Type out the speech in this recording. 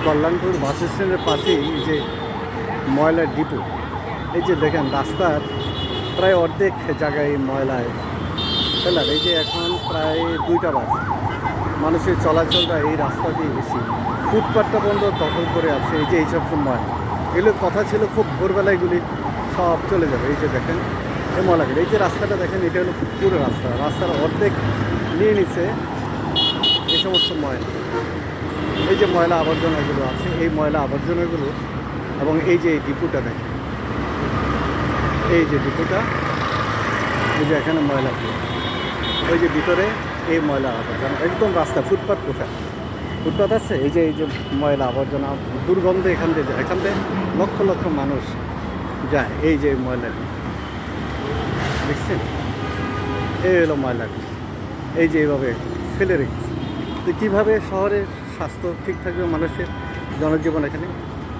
কল্যাণপুর বাস স্ট্যান্ডের পাশেই এই যে ময়লার ডিপো। এই যে দেখেন রাস্তার প্রায় অর্ধেক জায়গায় এই ময়লায় ফেলার। এই যে এখন প্রায় 2টা বাজে, মানুষের চলাচলটা এই রাস্তা দিয়ে বেশি। ফুটপাথটা বন্ধ দখল করে আছে। এই যে এইসব ময়লা, এগুলোর কথা ছিল খুব ভোরবেলায় এগুলি সব চলে যাবে। এই যে দেখেন এই ময়লাগুলো, এই যে রাস্তাটা দেখেন, এটা হলো পুরো রাস্তা, রাস্তার অর্ধেক নিয়ে নিচ্ছে এই সমস্ত ময়লা। এই যে ময়লা আবর্জনাগুলো আছে, এই ময়লা আবর্জনাগুলো, এবং এই যে এই ডিপুটা দেখেন, এই যে ডিপুটা, এই যে এখানে ময়লা, ওই যে ভিতরে এই ময়লা আবর্জনা একদম রাস্তা, ফুটপাথ কোথায় ফুটপাথ আছে, এই যে ময়লা আবর্জনা, দুর্গন্ধ এখান থেকে লক্ষ লক্ষ মানুষ যায়। এই যে ময়লা দেখছেন, এই হলো ময়লা, এই যে এইভাবে ফেলে রেখেছে। তো কীভাবে শহরের স্বাস্থ্য ঠিক থাকবে মানুষের জনজীবন এখানে?